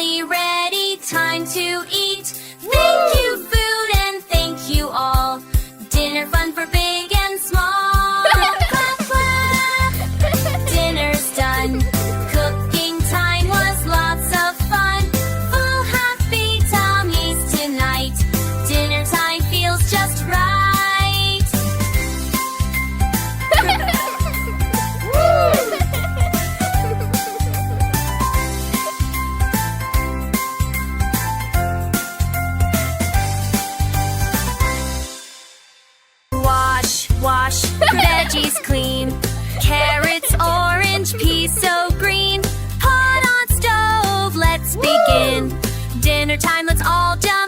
finally ready, time to eat. Thank you, food, and thank you all. Dinner fun for big and small. Clap, clap. Dinner's done. Cooking time was lots of fun. Full happy tummies tonight. Dinner time feels just right. Wash, veggies clean. Carrots, orange, peas so green. Pot on stove, let's begin. Dinner time, let's all jump